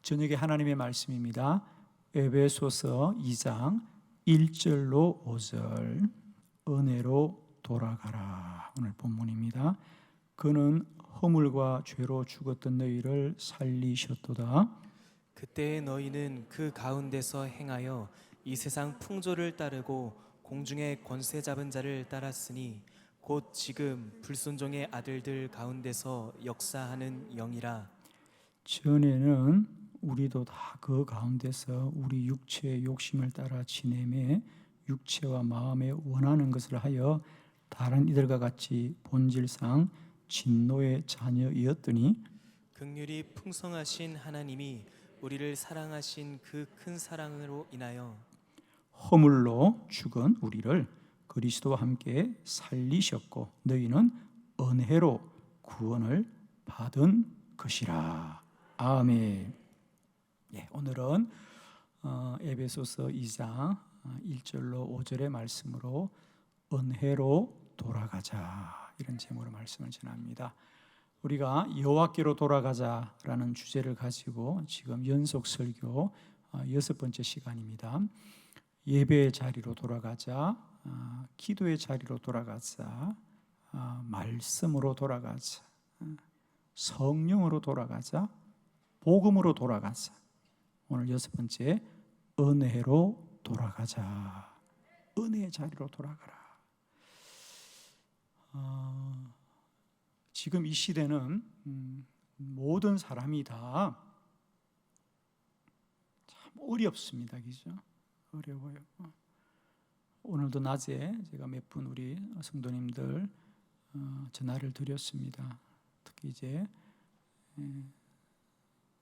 저녁에 하나님의 말씀입니다. 에베소서 2장 1절로 5절, 은혜로 돌아가라. 오늘 본문입니다. 그는 허물과 죄로 죽었던 너희를 살리셨도다. 그때 너희는 그 가운데서 행하여 이 세상 풍조를 따르고 공중의 권세 잡은 자를 따랐으니 곧 지금 불순종의 아들들 가운데서 역사하는 영이라. 전에는 우리도 다 그 가운데서 우리 육체의 욕심을 따라 지내매 육체와 마음에 원하는 것을 하여 다른 이들과 같이 본질상 진노의 자녀이었더니 긍휼이 풍성하신 하나님이 우리를 사랑하신 그 큰 사랑으로 인하여 허물로 죽은 우리를 그리스도와 함께 살리셨고 너희는 은혜로 구원을 받은 것이라. 아멘. 예, 오늘은 에베소서 2장 1절로 5절의 말씀으로 은혜로 돌아가자, 이런 제목으로 말씀을 전합니다. 우리가 여호와께로 돌아가자라는 주제를 가지고 지금 연속 설교 6번째 시간입니다. 예배의 자리로 돌아가자, 기도의 자리로 돌아가자, 말씀으로 돌아가자, 성령으로 돌아가자, 복음으로 돌아가자. 오늘 6번째, 은혜로 돌아가자. 은혜의 자리로 돌아가라. 지금 이 시대는 모든 사람이 다 참 어렵습니다. 그죠? 어려워요. 오늘도 낮에 제가 몇 분 우리 성도님들 전화를 드렸습니다. 특히 이제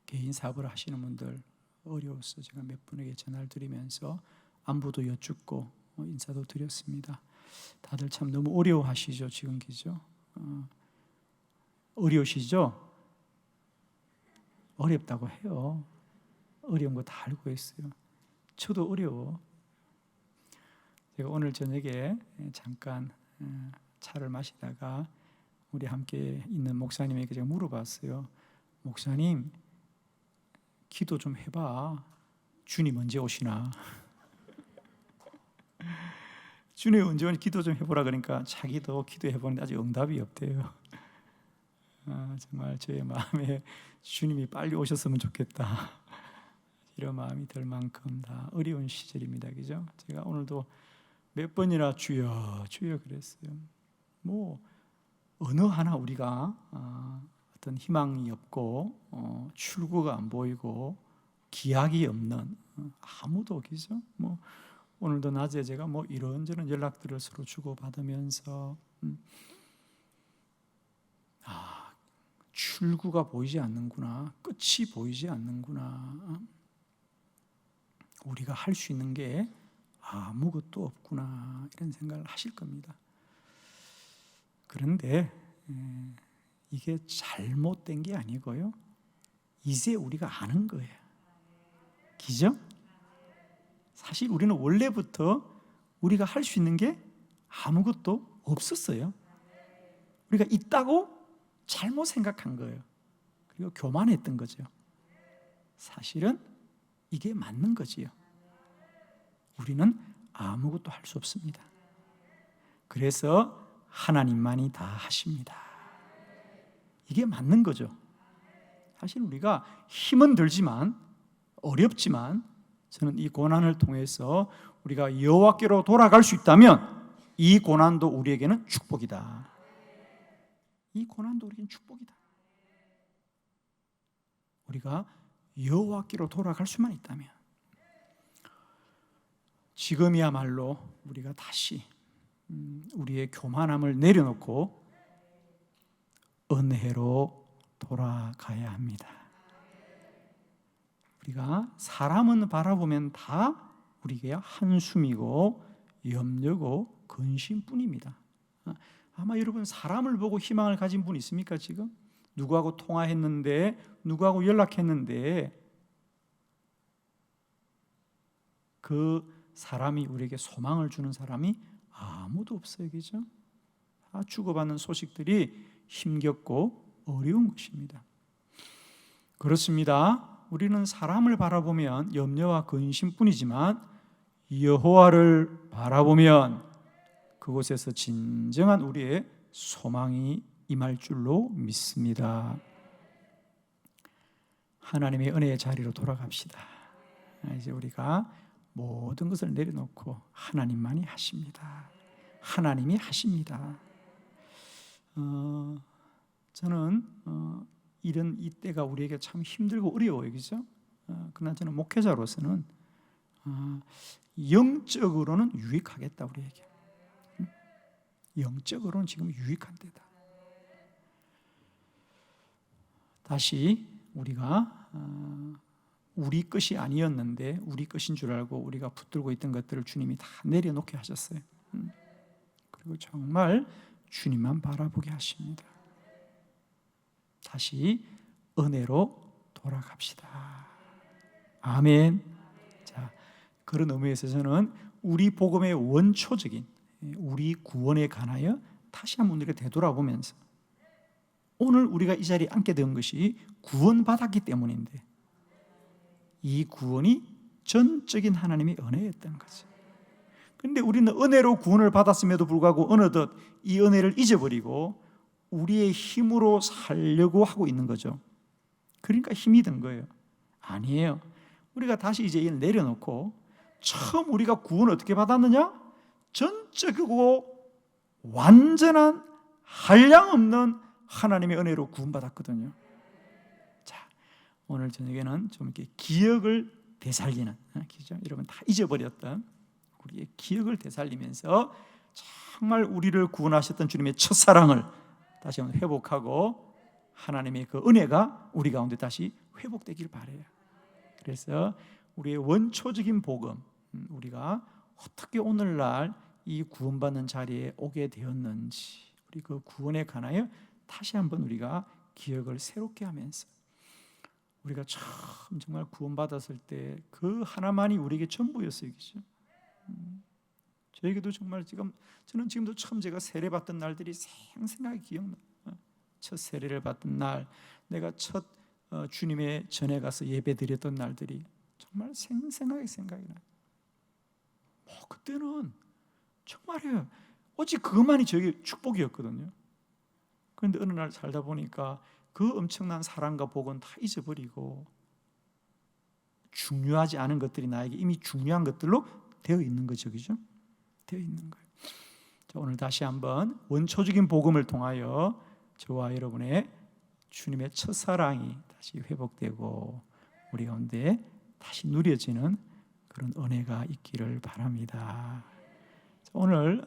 개인 사업을 하시는 분들 어려워서 제가 몇 분에게 전화를 드리면서 안부도 여쭙고 인사도 드렸습니다. 다들 참 너무 어려워하시죠, 지금. 그죠? 어려우시죠? 어렵다고 해요. 어려운 거 다 알고 있어요. 저도 어려워. 제가 오늘 저녁에 잠깐 차를 마시다가 우리 함께 있는 목사님에게 제가 물어봤어요. 목사님, 기도 좀 해봐. 주님 언제 오시나? 주님 언제 오니 기도 좀 해보라 그러니까 자기도 기도해보는데 아직 응답이 없대요. 정말 저의 마음에 주님이 빨리 오셨으면 좋겠다, 이런 마음이 들 만큼 다 어려운 시절입니다. 그죠? 제가 오늘도 몇 번이나 주여 주여 그랬어요. 뭐 어느 하나 우리가 어떤 희망이 없고 출구가 안 보이고 기약이 없는 아무도. 그죠? 뭐 오늘도 낮에 제가 뭐 이런저런 연락들을 서로 주고 받으면서 출구가 보이지 않는구나, 끝이 보이지 않는구나, 우리가 할 수 있는 게 아무것도 없구나, 이런 생각을 하실 겁니다. 그런데 이게 잘못된 게 아니고요, 이제 우리가 아는 거예요. 그죠? 사실 우리는 원래부터 우리가 할 수 있는 게 아무것도 없었어요. 우리가 있다고 잘못 생각한 거예요. 그리고 교만했던 거죠. 사실은 이게 맞는 거지요. 우리는 아무것도 할 수 없습니다. 그래서 하나님만이 다 하십니다. 이게 맞는 거죠. 사실 우리가 힘은 들지만 어렵지만 저는 이 고난을 통해서 우리가 여호와께로 돌아갈 수 있다면 이 고난도 우리에게는 축복이다. 이 고난도 우리에게는 축복이다. 우리가 여호와께로 돌아갈 수만 있다면 지금이야말로 우리가 다시 우리의 교만함을 내려놓고 은혜로 돌아가야 합니다. 우리가 사람은 바라보면 다 우리에게 한숨이고 염려고 근심뿐입니다. 아마 여러분 사람을 보고 희망을 가진 분 있습니까? 지금 누구하고 통화했는데, 누구하고 연락했는데 그 사람이 우리에게 소망을 주는 사람이 아무도 없어요. 그죠? 다 주고받는 소식들이 힘겹고 어려운 것입니다. 그렇습니다. 우리는 사람을 바라보면 염려와 근심뿐이지만 여호와를 바라보면 그곳에서 진정한 우리의 소망이 임할 줄로 믿습니다. 하나님의 은혜의 자리로 돌아갑시다. 이제 우리가 모든 것을 내려놓고 하나님만이 하십니다. 하나님이 하십니다. 저는 이런 이때가 우리에게 참 힘들고 어려워요, 그죠? 그러나 저는 목회자로서는 영적으로는 유익하겠다, 우리에게. 영적으로는 지금 유익한 때다. 다시 우리가 우리 것이 아니었는데 우리 것인 줄 알고 우리가 붙들고 있던 것들을 주님이 다 내려놓게 하셨어요. 그리고 정말 주님만 바라보게 하십니다. 다시 은혜로 돌아갑시다. 아멘. 자, 그런 의미에서 저는 우리 복음의 원초적인 우리 구원에 관하여 다시 한번 우리가 되돌아보면서 오늘 우리가 이 자리에 앉게 된 것이 구원받았기 때문인데 이 구원이 전적인 하나님의 은혜였던 거죠. 그런데 우리는 은혜로 구원을 받았음에도 불구하고 어느덧 이 은혜를 잊어버리고 우리의 힘으로 살려고 하고 있는 거죠. 그러니까 힘이 든 거예요. 아니에요. 우리가 다시 이제 이걸 내려놓고 처음 우리가 구원을 어떻게 받았느냐? 전적이고 완전한 한량없는 하나님의 은혜로 구원받았거든요. 자, 오늘 저녁에는 좀 이렇게 기억을 되살리는, 그죠? 여러분 다 잊어버렸던 우리의 기억을 되살리면서 정말 우리를 구원하셨던 주님의 첫사랑을 다시 한번 회복하고 하나님의 그 은혜가 우리 가운데 다시 회복되길 바라요. 그래서 우리의 원초적인 복음, 우리가 어떻게 오늘날 이 구원받는 자리에 오게 되었는지, 우리 그 구원에 관하여 다시 한번 우리가 기억을 새롭게 하면서 우리가 처음 정말 구원받았을 때 그 하나만이 우리에게 전부였어요, 그죠? 저에게도 정말 저는 지금도 처음 제가 세례 받던 날들이 생생하게 기억나요. 첫 세례를 받던 날, 내가 첫 주님의 전에 가서 예배 드렸던 날들이 정말 생생하게 생각이 나요. 그때는 정말이에요. 오직 그것만이 저에게 축복이었거든요. 그런데 어느 날 살다 보니까 그 엄청난 사랑과 복은 다 잊어버리고 중요하지 않은 것들이 나에게 이미 중요한 것들로 되어 있는 거죠, 그죠? 되어 있는 거예요. 자, 오늘 다시 한번 원초적인 복음을 통하여 저와 여러분의 주님의 첫사랑이 다시 회복되고 우리 가운데 다시 누려지는 그런 은혜가 있기를 바랍니다. 자, 오늘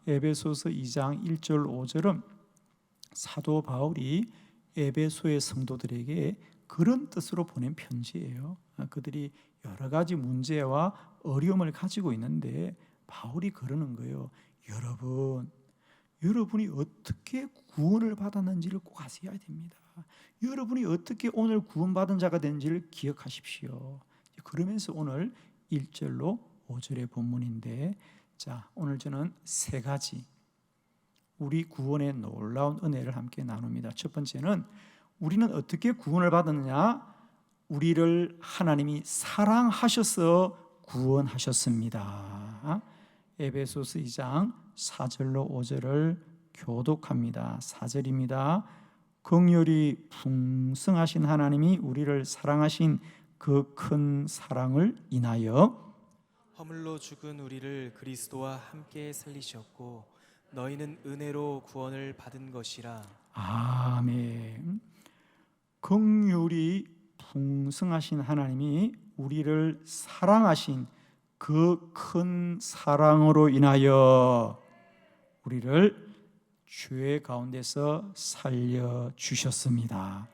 에베소서 2장 1절 5절은 사도 바울이 에베소의 성도들에게 그런 뜻으로 보낸 편지예요. 그들이 여러 가지 문제와 어려움을 가지고 있는데 바울이 그러는 거예요. 여러분이 어떻게 구원을 받았는지를 꼭 아셔야 됩니다. 여러분이 어떻게 오늘 구원받은 자가 된지를 기억하십시오. 그러면서 오늘 1절로 5절의 본문인데, 자, 오늘 저는 세 가지 우리 구원의 놀라운 은혜를 함께 나눕니다. 첫 번째는 우리는 어떻게 구원을 받았느냐? 우리를 하나님이 사랑하셔서 구원하셨습니다. 에베소서 2장 4절로 5절을 교독합니다. 4절입니다. 긍휼이 풍성하신 하나님이 우리를 사랑하신 그 큰 사랑을 인하여 허물로 죽은 우리를 그리스도와 함께 살리셨고 너희는 은혜로 구원을 받은 것이라. 아멘. 긍휼이 풍성하신 하나님이 우리를 사랑하신 그 큰 사랑으로 인하여 우리를 죄 가운데서 살려 주셨습니다.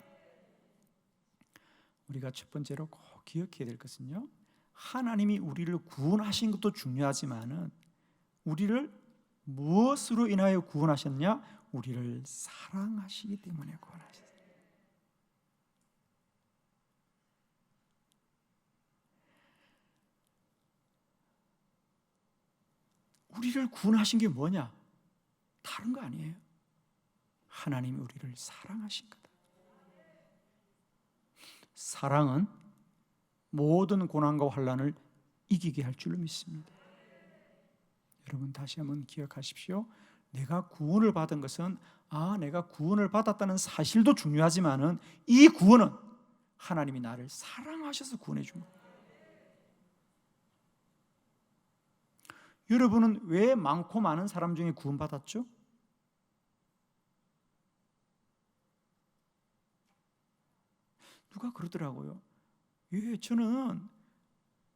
우리가 첫 번째로 꼭 기억해야 될 것은요, 하나님이 우리를 구원하신 것도 중요하지만은 우리를 무엇으로 인하여 구원하셨냐? 우리를 사랑하시기 때문에 구원하셨어요. 우리를 구원하신 게 뭐냐? 다른 거 아니에요. 하나님이 우리를 사랑하신 거다. 사랑은 모든 고난과 환난을 이기게 할 줄로 믿습니다. 여러분 다시 한번 기억하십시오. 내가 구원을 받은 것은 내가 구원을 받았다는 사실도 중요하지만은 이 구원은 하나님이 나를 사랑하셔서 구원해 준 거예요. 여러분은 왜 많고 많은 사람 중에 구원받았죠? 누가 그러더라고요. 저는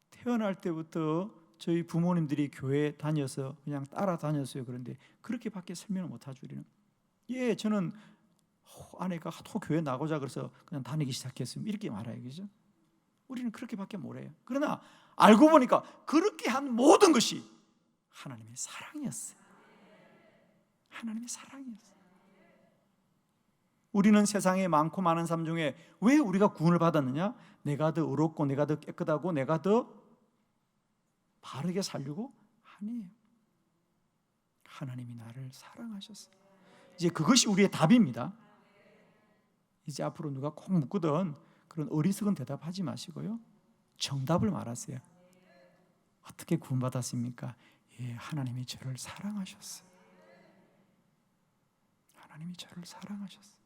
태어날 때부터 저희 부모님들이 교회 다녀서 그냥 따라다녔어요. 그런데 그렇게밖에 설명을 못하죠. 우리는. 저는 아내가 하도 교회 나고자 그래서 그냥 다니기 시작했습니다. 이렇게 말해요. 그죠? 우리는 그렇게밖에 모르요. 그러나 알고 보니까 그렇게 한 모든 것이 하나님의 사랑이었어요. 하나님의 사랑이었어요. 우리는 세상에 많고 많은 삶 중에 왜 우리가 구원을 받았느냐? 내가 더 의롭고 내가 더 깨끗하고 내가 더 바르게 살려고? 아니에요. 하나님이 나를 사랑하셨어요. 이제 그것이 우리의 답입니다. 이제 앞으로 누가 꼭 묻거든 그런 어리석은 대답하지 마시고요. 정답을 말하세요. 어떻게 구원받았습니까? 하나님이 저를 사랑하셨어요. 하나님이 저를 사랑하셨어요.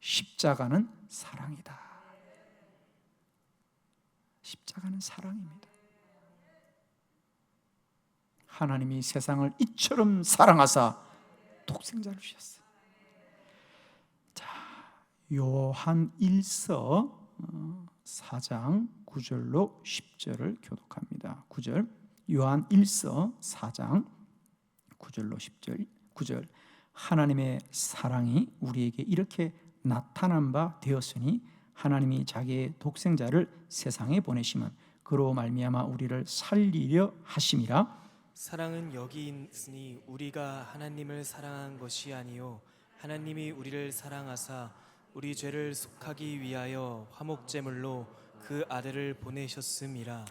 십자가는 사랑이다. 십자가는 사랑입니다. 하나님이 세상을 이처럼 사랑하사 독생자를 주셨어요. 자, 요한 1서 4장 9절로 10절을 교독합니다. 9절. 요한 1서 4장 9절로 10절. 9절. 하나님의 사랑이 우리에게 이렇게 나타난 바 되었으니 하나님이 자기의 독생자를 세상에 보내심은 그로 말미암아 우리를 살리려 하심이라. 사랑은 여기 있으니 우리가 하나님을 사랑한 것이 아니요 하나님이 우리를 사랑하사 우리 죄를 속하기 위하여 화목제물로 그 아들을 보내셨음이라.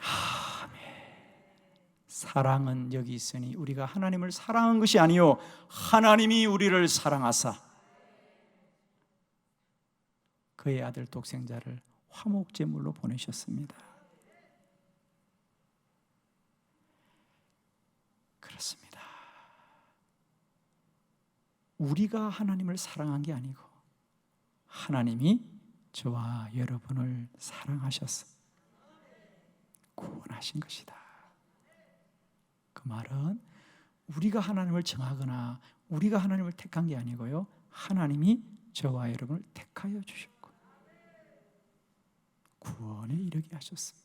사랑은 여기 있으니 우리가 하나님을 사랑한 것이 아니요 하나님이 우리를 사랑하사 그의 아들 독생자를 화목제물로 보내셨습니다. 그렇습니다. 우리가 하나님을 사랑한 게 아니고 하나님이 저와 여러분을 사랑하셔서 구원하신 것이다. 그 말은 우리가 하나님을 정하거나 우리가 하나님을 택한 게 아니고요 하나님이 저와 여러분을 택하여 주셨고 구원에 이르게 하셨습니다.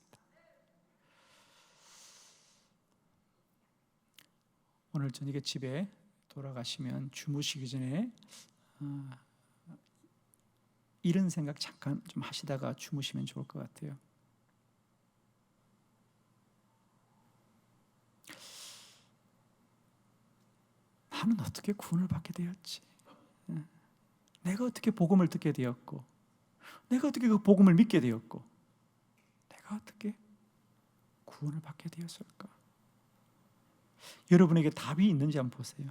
오늘 저녁에 집에 돌아가시면 주무시기 전에 이런 생각 잠깐 좀 하시다가 주무시면 좋을 것 같아요. 나는 어떻게 구원을 받게 되었지? 내가 어떻게 복음을 듣게 되었고 내가 어떻게 그 복음을 믿게 되었고 내가 어떻게 구원을 받게 되었을까? 여러분에게 답이 있는지 한번 보세요.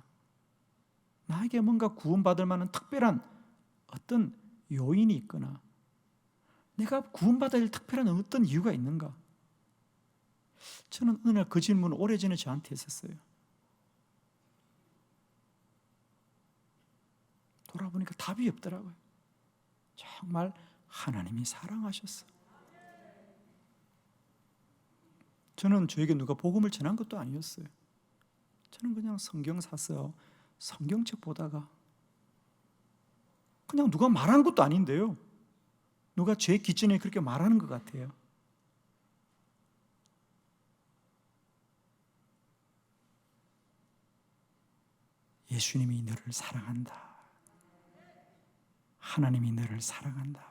나에게 뭔가 구원받을 만한 특별한 어떤 요인이 있거나 내가 구원받을 특별한 어떤 이유가 있는가? 저는 어느 날 그 질문을 오래전에 저한테 했었어요. 돌아보니까 답이 없더라고요. 정말 하나님이 사랑하셨어. 저는 저에게 누가 복음을 전한 것도 아니었어요. 저는 그냥 성경 사서 성경책 보다가 그냥 누가 말한 것도 아닌데요. 누가 제 기준에 그렇게 말하는 것 같아요. 예수님이 너를 사랑한다. 하나님이 너를 사랑한다.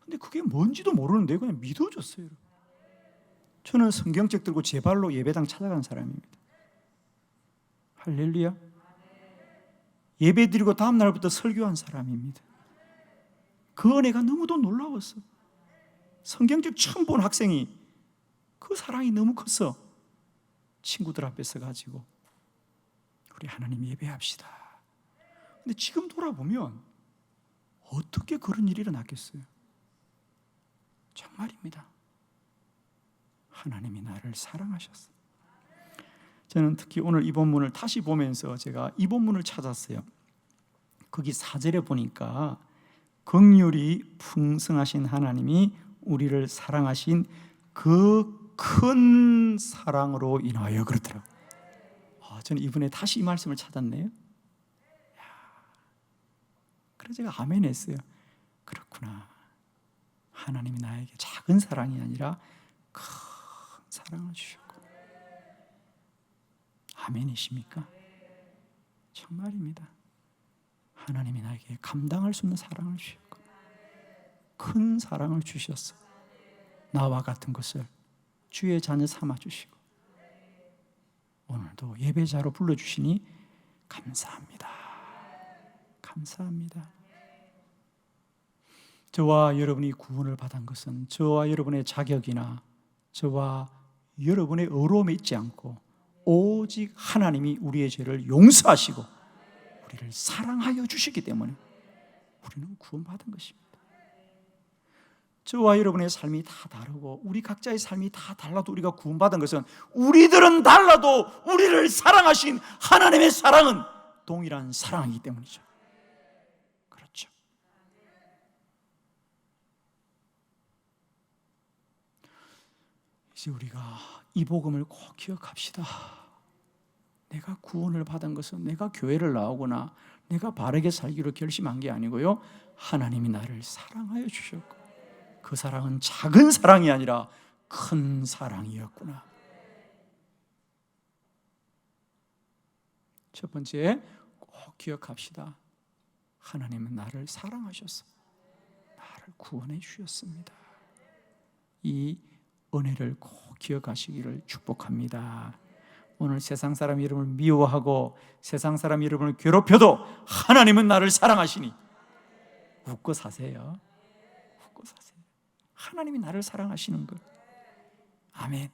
근데 그게 뭔지도 모르는데 그냥 믿어줬어요. 저는 성경책 들고 제 발로 예배당 찾아간 사람입니다. 할렐루야. 예배 드리고 다음 날부터 설교한 사람입니다. 그 은혜가 너무도 놀라웠어. 성경책 처음 본 학생이 그 사랑이 너무 컸어. 친구들 앞에 서가지고 우리 하나님 예배합시다. 근데 지금 돌아보면 어떻게 그런 일이 일어났겠어요? 정말 정말입니다. 하나님이 나를 사랑하셨어요. 저는 특히 오늘 이 본문을 다시 보면서 제가 이 본문을 찾았어요. 거기 4절에 보니까 긍휼이 풍성하신 하나님이 우리를 사랑하신 그 큰 사랑으로 인하여 그렇더라고요. 저는 이번에 다시 이 말씀을 찾았네요. 그래서 제가 아멘 했어요. 그렇구나. 하나님이 나에게 작은 사랑이 아니라 큰 사랑을 주셨고. 아멘이십니까? 정말입니다. 하나님이 나에게 감당할 수 없는 사랑을 주셨고 큰 사랑을 주셨어. 나와 같은 것을 주의 자녀 삼아주시고 오늘도 예배자로 불러주시니 감사합니다. 감사합니다. 저와 여러분이 구원을 받은 것은 저와 여러분의 자격이나 저와 여러분의 의로움에 있지 않고 오직 하나님이 우리의 죄를 용서하시고 우리를 사랑하여 주시기 때문에 우리는 구원받은 것입니다. 저와 여러분의 삶이 다 다르고 우리 각자의 삶이 다 달라도 우리가 구원받은 것은 우리들은 달라도 우리를 사랑하신 하나님의 사랑은 동일한 사랑이기 때문이죠. 그렇죠. 이제 우리가 이 복음을 꼭 기억합시다. 내가 구원을 받은 것은 내가 교회를 나오거나 내가 바르게 살기로 결심한 게 아니고요, 하나님이 나를 사랑하여 주셨고 그 사랑은 작은 사랑이 아니라 큰 사랑이었구나. 첫 번째, 꼭 기억합시다. 하나님은 나를 사랑하셔서 나를 구원해 주셨습니다. 이 은혜를 꼭 기억하시기를 축복합니다. 오늘 세상 사람 여러분을 미워하고 세상 사람 여러분을 괴롭혀도 하나님은 나를 사랑하시니 웃고 사세요. 웃고 사세요. 하나님이 나를 사랑하시는 것. 아멘.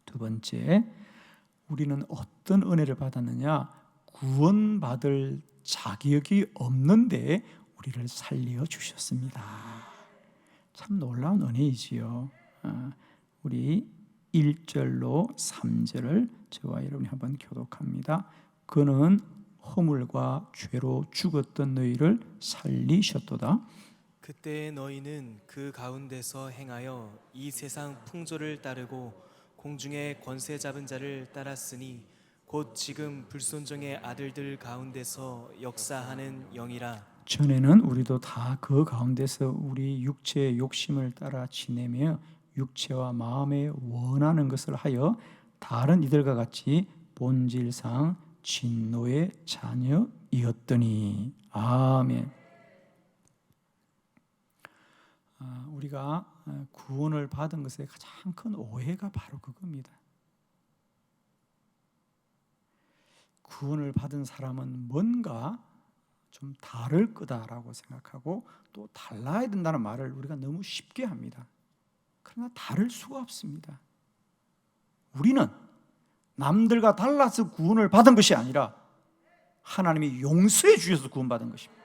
두 번째, 우리는 어떤 은혜를 받았느냐? 구원받을 자격이 없는데 우리를 살려 주셨습니다. 참 놀라운 은혜이지요. 우리 1절로 3절을 저와 여러분이 한번 교독합니다. 그는 허물과 죄로 죽었던 너희를 살리셨도다. 그때 너희는 그 가운데서 행하여 이 세상 풍조를 따르고 공중의 권세 잡은 자를 따랐으니 곧 지금 불순종의 아들들 가운데서 역사하는 영이라. 전에는 우리도 다 그 가운데서 우리 육체의 욕심을 따라 지내며 육체와 마음에 원하는 것을 하여 다른 이들과 같이 본질상 진노의 자녀이었더니. 아멘. 우리가 구원을 받은 것의 가장 큰 오해가 바로 그겁니다. 구원을 받은 사람은 뭔가 좀 다를 거다라고 생각하고 또 달라야 된다는 말을 우리가 너무 쉽게 합니다. 그러나 다를 수가 없습니다. 우리는 남들과 달라서 구원을 받은 것이 아니라 하나님이 용서해 주셔서 구원받은 것입니다.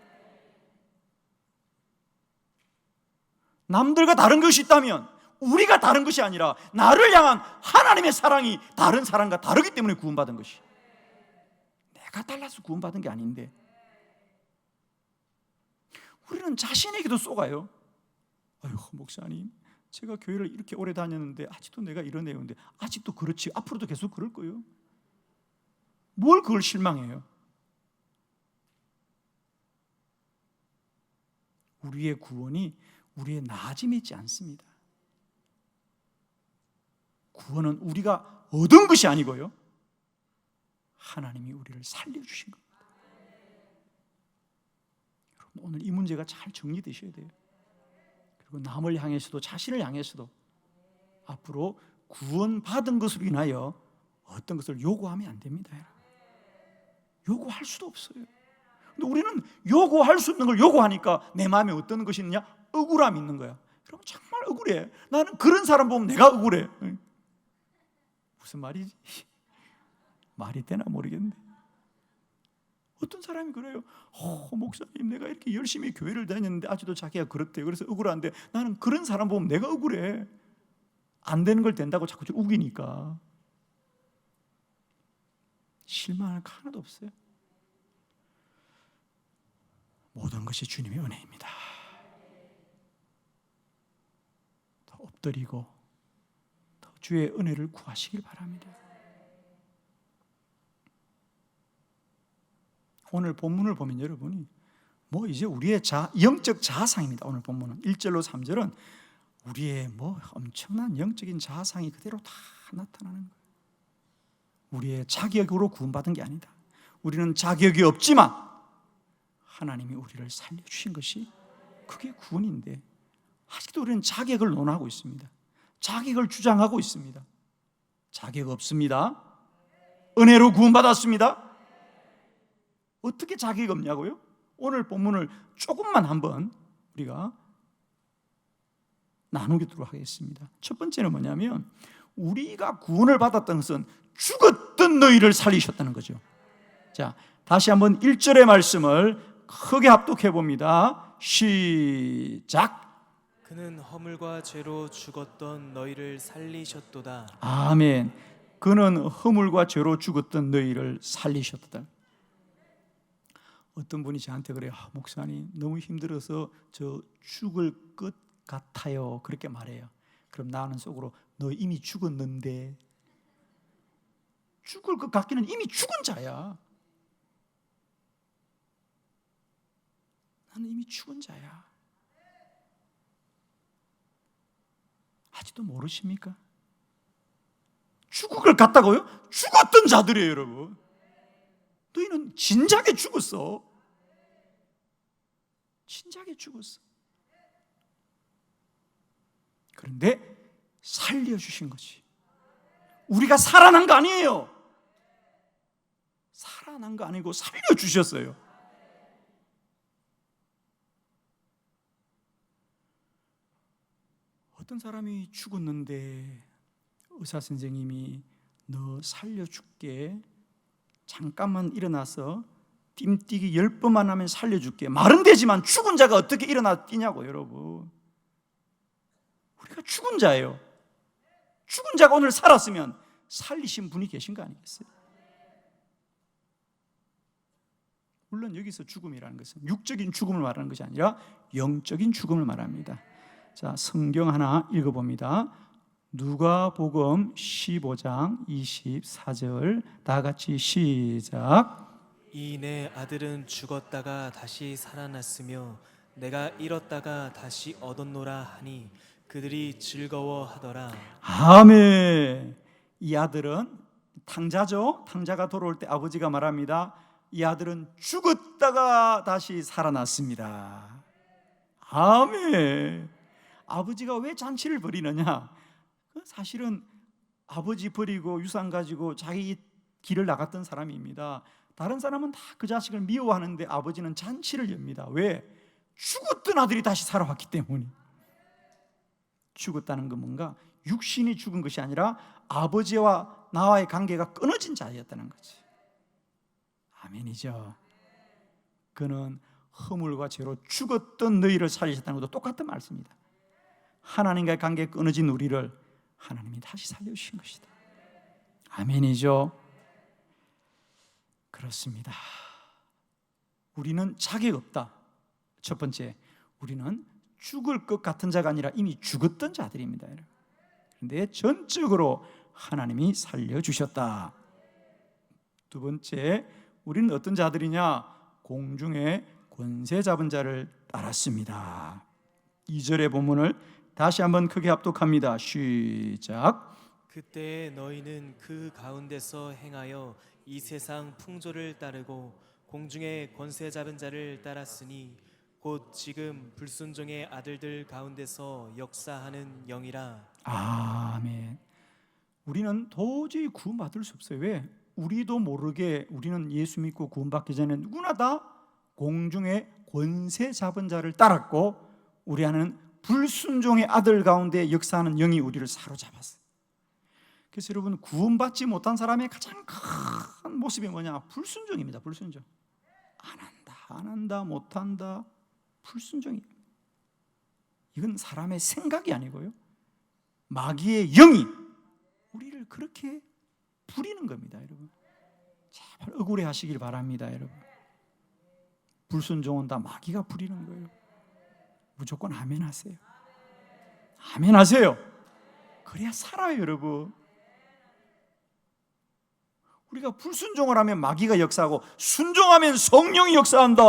남들과 다른 것이 있다면 우리가 다른 것이 아니라 나를 향한 하나님의 사랑이 다른 사람과 다르기 때문에 구원받은 것이. 내가 달라서 구원받은 게 아닌데 우리는 자신에게도 쏘가요. 아유, 목사님, 제가 교회를 이렇게 오래 다녔는데 아직도 내가 이러네요. 근데 아직도 그렇지, 앞으로도 계속 그럴 거예요. 뭘 그걸 실망해요? 우리의 구원이 우리의 나아짐에 있지 않습니다. 구원은 우리가 얻은 것이 아니고요, 하나님이 우리를 살려주신 겁니다. 여러분, 오늘 이 문제가 잘 정리되셔야 돼요. 그리고 남을 향해서도 자신을 향해서도 앞으로 구원받은 것으로 인하여 어떤 것을 요구하면 안 됩니다. 요구할 수도 없어요. 근데 우리는 요구할 수 있는 걸 요구하니까 내 마음에 어떤 것이 있느냐? 억울함이 있는 거야. 여러분, 정말 억울해. 나는 그런 사람 보면 내가 억울해. 무슨 말이지? 말이 되나 모르겠는데 어떤 사람이 그래요. 목사님, 내가 이렇게 열심히 교회를 다녔는데 아직도 자기가 그렇대요. 그래서 억울한데 나는 그런 사람 보면 내가 억울해. 안 되는 걸 된다고 자꾸 우기니까. 실망할 거 하나도 없어요. 모든 것이 주님의 은혜입니다. 더 엎드리고 더 주의 은혜를 구하시길 바랍니다. 오늘 본문을 보면 여러분이 이제 우리의 영적 자아상입니다. 오늘 본문은 1절로 3절은 우리의 엄청난 영적인 자아상이 그대로 다 나타나는 거예요. 우리의 자격으로 구원받은 게 아니다. 우리는 자격이 없지만 하나님이 우리를 살려주신 것이 그게 구원인데, 아직도 우리는 자격을 논하고 있습니다. 자격을 주장하고 있습니다. 자격 없습니다. 은혜로 구원받았습니다. 어떻게 자격이 없냐고요? 오늘 본문을 조금만 한번 우리가 나누도록 하겠습니다. 첫 번째는 뭐냐면, 우리가 구원을 받았던 것은 죽었던 너희를 살리셨다는 거죠. 자, 다시 한번 1절의 말씀을 크게 합독해 봅니다. 시작. 그는 허물과 죄로 죽었던 너희를 살리셨도다. 아멘. 그는 허물과 죄로 죽었던 너희를 살리셨도다. 어떤 분이 저한테 그래요. 목사님, 너무 힘들어서 저 죽을 것 같아요. 그렇게 말해요. 그럼 나는 속으로 너 이미 죽었는데. 죽을 것 같기는 이미 죽은 자야. 나는 이미 죽은 자야. 아직도 모르십니까? 죽을 것 같다고요? 죽었던 자들이에요, 여러분. 너희는 진작에 죽었어. 진작에 죽었어. 그런데 살려주신 거지. 우리가 살아난 거 아니에요. 살아난 거 아니고 살려주셨어요. 어떤 사람이 죽었는데 의사 선생님이 너 살려줄게, 잠깐만 일어나서 띵뛰기 10번만 하면 살려줄게, 말은 되지만 죽은 자가 어떻게 일어나 뛰냐고. 여러분, 우리가 죽은 자예요. 죽은 자가 오늘 살았으면 살리신 분이 계신 거 아니겠어요? 물론 여기서 죽음이라는 것은 육적인 죽음을 말하는 것이 아니라 영적인 죽음을 말합니다. 자, 성경 하나 읽어봅니다. 누가복음 15장 24절 다 같이 시작. 이 내 아들은 죽었다가 다시 살아났으며 내가 잃었다가 다시 얻었노라 하니 그들이 즐거워하더라. 아멘. 이 아들은 탕자죠. 탕자가 돌아올 때 아버지가 말합니다. 이 아들은 죽었다가 다시 살아났습니다. 아멘. 아버지가 왜 잔치를 벌이느냐? 사실은 아버지 버리고 유산 가지고 자기 길을 나갔던 사람입니다. 다른 사람은 다 그 자식을 미워하는데 아버지는 잔치를 엽니다. 왜? 죽었던 아들이 다시 살아왔기 때문에. 죽었다는 건 뭔가 육신이 죽은 것이 아니라 아버지와 나와의 관계가 끊어진 자였다는 거지. 아멘이죠. 그는 허물과 죄로 죽었던 너희를 살리셨다는 것도 똑같은 말씀입니다. 하나님과의 관계가 끊어진 우리를 하나님이 다시 살려주신 것이다. 아멘이죠. 그렇습니다. 우리는 자격 없다. 첫 번째, 우리는 죽을 것 같은 자가 아니라 이미 죽었던 자들입니다. 그런데 전적으로 하나님이 살려주셨다. 두 번째, 우리는 어떤 자들이냐? 공중의 권세 잡은 자를 따랐습니다. 2절의 본문을 다시 한번 크게 합독합니다. 시작. 그때 너희는 그 가운데서 행하여 이 세상 풍조를 따르고 공중의 권세 잡은 자를 따랐으니 곧 지금 불순종의 아들들 가운데서 역사하는 영이라. 아멘. 우리는 도저히 구원받을 수 없어요. 왜? 우리도 모르게 우리는 예수 믿고 구원받기 전에 누구나 다 공중의 권세 잡은 자를 따랐고 우리 안에는 불순종의 아들 가운데 역사하는 영이 우리를 사로잡았어요. 그래서 여러분, 구원받지 못한 사람의 가장 큰 모습이 뭐냐? 불순종입니다. 불순종. 안 한다, 못한다, 불순종이. 이건 사람의 생각이 아니고요, 마귀의 영이 우리를 그렇게 부리는 겁니다. 여러분, 제발 억울해 하시길 바랍니다. 여러분, 불순종은 다 마귀가 부리는 거예요. 무조건 아멘 하세요. 아멘 하세요. 그래야 살아요. 여러분, 우리가 불순종을 하면 마귀가 역사하고 순종하면 성령이 역사한다.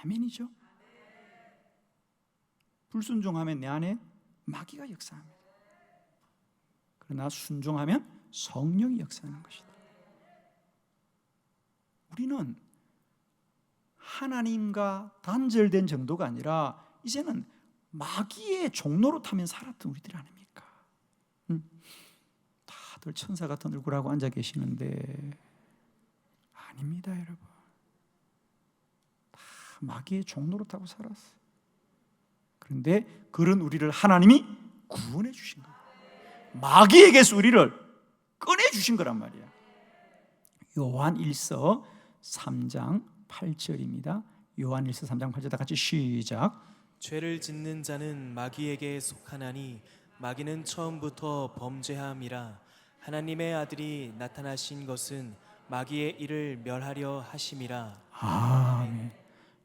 아멘이죠. 불순종하면 내 안에 마귀가 역사합니다. 그러나 순종하면 성령이 역사하는 것이다. 우리는 하나님과 단절된 정도가 아니라 이제는 마귀의 종로로 타면 살았던 우리들 아닙니까? 다들 천사 같은 얼굴하고 앉아 계시는데 아닙니다. 여러분, 다 마귀의 종로로 타고 살았어요. 그런데 그런 우리를 하나님이 구원해 주신 거예요. 마귀에게서 우리를 꺼내 주신 거란 말이야. 요한 1서 3장 8절입니다. 요한 1서 3장 8절 다 같이 시작. 죄를 짓는 자는 마귀에게 속하나니 마귀는 처음부터 범죄함이라. 하나님의 아들이 나타나신 것은 마귀의 일을 멸하려 하심이라. 아멘.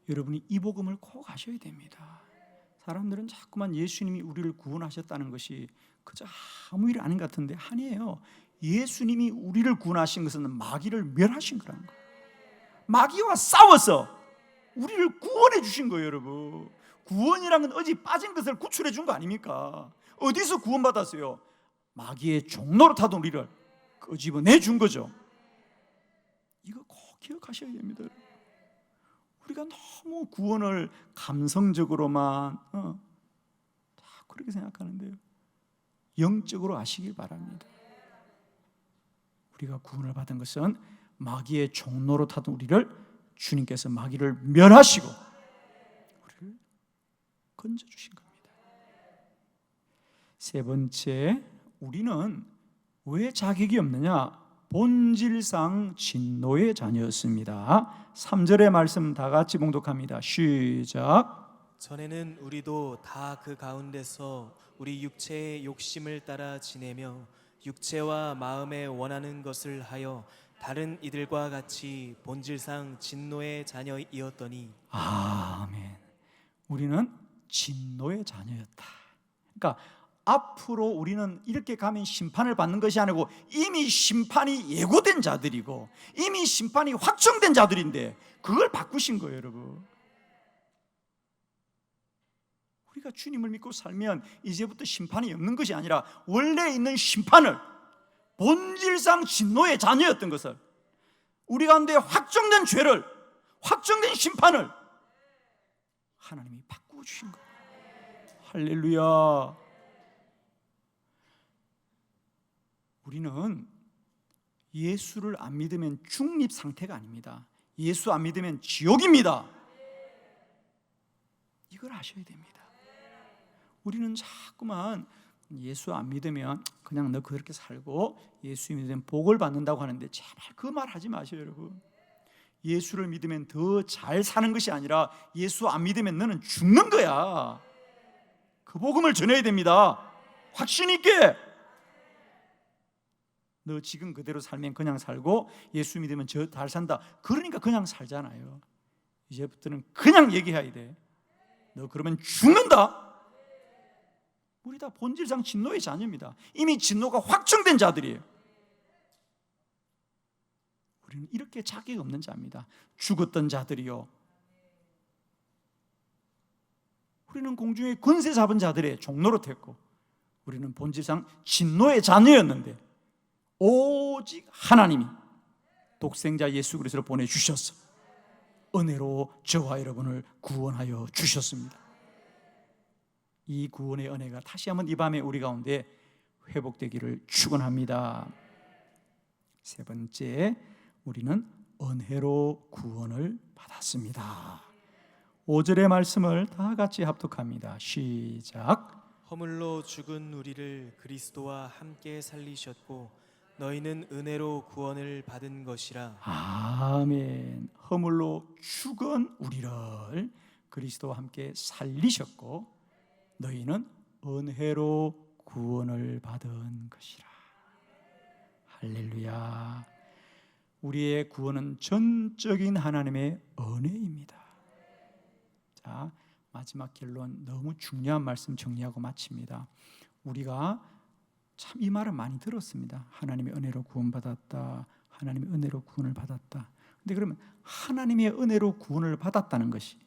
여러분이 이 복음을 꼭 아셔야 됩니다. 사람들은 자꾸만 예수님이 우리를 구원하셨다는 것이 그저 아무 일 아닌 것 같은데 아니에요. 예수님이 우리를 구원하신 것은 마귀를 멸하신 거라는 거예요. 마귀와 싸워서 우리를 구원해 주신 거예요. 여러분, 구원이란 건 어디 빠진 것을 구출해 준 거 아닙니까? 어디서 구원받았어요? 마귀의 종로로 타던 우리를 끄집어내 준 거죠. 이거 꼭 기억하셔야 됩니다. 우리가 너무 구원을 감성적으로만 그렇게 생각하는데요, 영적으로 아시길 바랍니다. 우리가 구원을 받은 것은 마귀의 종로로 타던 우리를 주님께서 마귀를 멸하시고 우리를 건져주신 겁니다. 세 번째, 우리는 왜 자격이 없느냐? 본질상 진노의 자녀였습니다. 3절의 말씀 다 같이 봉독합니다. 시작. 전에는 우리도 다 그 가운데서 우리 육체의 욕심을 따라 지내며 육체와 마음에 원하는 것을 하여 다른 이들과 같이 본질상 진노의 자녀이었더니. 아멘. 우리는 진노의 자녀였다. 그러니까 앞으로 우리는 이렇게 가면 심판을 받는 것이 아니고 이미 심판이 예고된 자들이고 이미 심판이 확정된 자들인데 그걸 바꾸신 거예요. 여러분, 우리가 주님을 믿고 살면 이제부터 심판이 없는 것이 아니라 원래 있는 심판을, 본질상 진노의 자녀였던 것을, 우리 가운데 확정된 죄를, 확정된 심판을 하나님이 바꾸어 주신 거예요. 할렐루야. 우리는 예수를 안 믿으면 중립 상태가 아닙니다. 예수 안 믿으면 지옥입니다. 이걸 아셔야 됩니다. 우리는 자꾸만 예수 안 믿으면 그냥 너 그렇게 살고 예수 믿으면 복을 받는다고 하는데 제발 그 말 하지 마세요. 여러분, 예수를 믿으면 더 잘 사는 것이 아니라 예수 안 믿으면 너는 죽는 거야. 그 복음을 전해야 됩니다. 확신 있게. 너 지금 그대로 살면 그냥 살고 예수 믿으면 저 잘 산다, 그러니까 그냥 살잖아요. 이제부터는 그냥 얘기해야 돼. 너 그러면 죽는다. 우리 다 본질상 진노의 자녀입니다. 이미 진노가 확정된 자들이에요. 우리는 이렇게 자격이 없는 자입니다. 죽었던 자들이요, 우리는 공중에 권세 잡은 자들의 종로로 됐고 우리는 본질상 진노의 자녀였는데 오직 하나님이 독생자 예수 그리스도를 보내주셔서 은혜로 저와 여러분을 구원하여 주셨습니다. 이 구원의 은혜가 다시 한번 이 밤에 우리 가운데 회복되기를 축원합니다. 세 번째, 우리는 은혜로 구원을 받았습니다. 5절의 말씀을 다 같이 합독합니다. 시작. 허물로 죽은 우리를 그리스도와 함께 살리셨고 너희는 은혜로 구원을 받은 것이라. 아멘. 허물로 죽은 우리를 그리스도와 함께 살리셨고 너희는 은혜로 구원을 받은 것이라. 할렐루야. 우리의 구원은 전적인 하나님의 은혜입니다. 자, 마지막 결론, 너무 중요한 말씀 정리하고 마칩니다. 우리가 참 이 말은 많이 들었습니다. 하나님의 은혜로 구원받았다. 하나님의 은혜로 구원을 받았다. 근데 그러면 하나님의 은혜로 구원을 받았다는 것이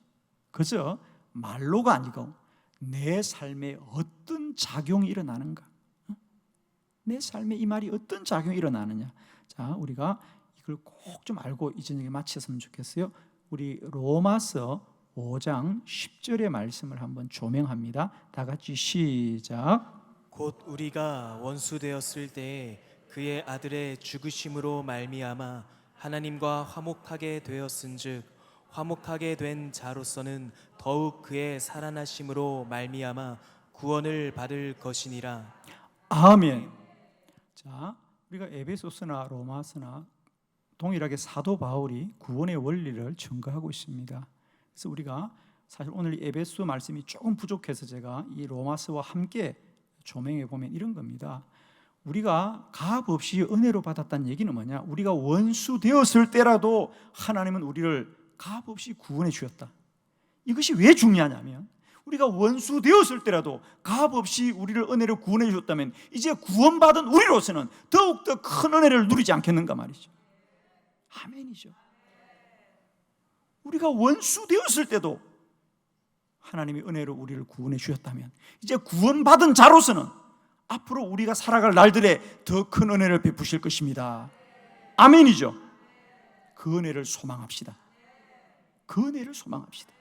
그저 말로가 아니고 내 삶에 어떤 작용이 일어나는가? 내 삶에 이 말이 어떤 작용이 일어나느냐? 자, 우리가 이걸 꼭 좀 알고 이 저녁에 마쳤으면 좋겠어요. 우리 로마서 5장 10절의 말씀을 한번 조명합니다. 다 같이 시작. 곧 우리가 원수 되었을 때에 그의 아들의 죽으심으로 말미암아 하나님과 화목하게 되었은즉 화목하게 된 자로서는 더욱 그의 살아나심으로 말미암아 구원을 받을 것이니라. 아멘. 자, 우리가 에베소서나 로마서나 동일하게 사도 바울이 구원의 원리를 증거하고 있습니다. 그래서 우리가 사실 오늘 이 에베소 말씀이 조금 부족해서 제가 이 로마서와 함께 조명해 보면 이런 겁니다. 우리가 값 없이 은혜로 받았다는 얘기는 뭐냐? 우리가 원수 되었을 때라도 하나님은 우리를 값 없이 구원해 주셨다. 이것이 왜 중요하냐면 우리가 원수 되었을 때라도 값 없이 우리를 은혜로 구원해 주셨다면 이제 구원받은 우리로서는 더욱더 큰 은혜를 누리지 않겠는가 말이죠. 아멘이죠. 우리가 원수 되었을 때도 하나님이 은혜로 우리를 구원해 주셨다면 이제 구원받은 자로서는 앞으로 우리가 살아갈 날들에 더 큰 은혜를 베푸실 것입니다. 아멘이죠. 그 은혜를 소망합시다. 그 은혜를 소망합시다.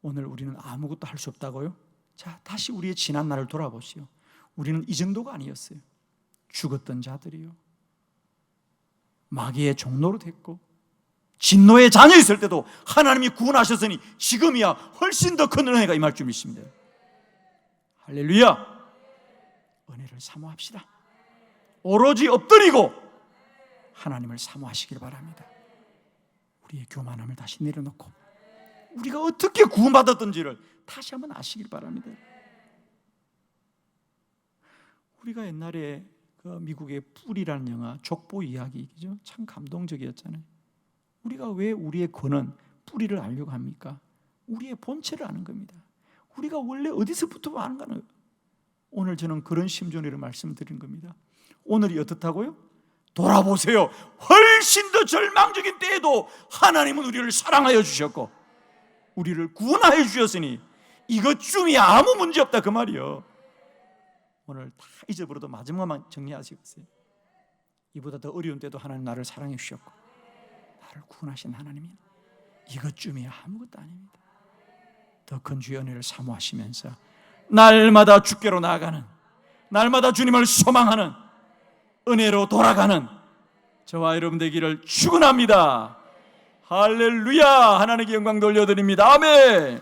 오늘 우리는 아무것도 할 수 없다고요? 자, 다시 우리의 지난 날을 돌아보시오. 우리는 이 정도가 아니었어요. 죽었던 자들이요, 마귀의 종로로 됐고 진노의 자녀였을 때도 하나님이 구원하셨으니 지금이야 훨씬 더 큰 은혜가 임할 줄 믿습니다. 할렐루야. 은혜를 사모합시다. 오로지 엎드리고 하나님을 사모하시길 바랍니다. 우리의 교만함을 다시 내려놓고 우리가 어떻게 구원받았던지를 다시 한번 아시길 바랍니다. 우리가 옛날에 그 미국의 뿔이라는 영화, 족보 이야기죠. 참 감동적이었잖아요. 우리가 왜 우리의 근원, 뿌리를 알려고 합니까? 우리의 본체를 아는 겁니다. 우리가 원래 어디서부터 아는 거는 오늘 저는 그런 심정으로 말씀드린 겁니다. 오늘이 어떻다고요? 돌아보세요. 훨씬 더 절망적인 때에도 하나님은 우리를 사랑하여 주셨고 우리를 구원하여 주셨으니 이것쯤이 아무 문제 없다 그 말이요. 오늘 다 잊어버려도 마지막만 정리하시겠어요? 이보다 더 어려운 때도 하나님 나를 사랑해 주셨고 나를 구원하신 하나님이 이것쯤이 아무것도 아닙니다. 더 큰 주의 은혜를 사모하시면서 날마다 주께로 나아가는, 날마다 주님을 소망하는, 은혜로 돌아가는 저와 여러분 되기를 축원합니다. 할렐루야. 하나님께 영광 돌려드립니다. 아멘.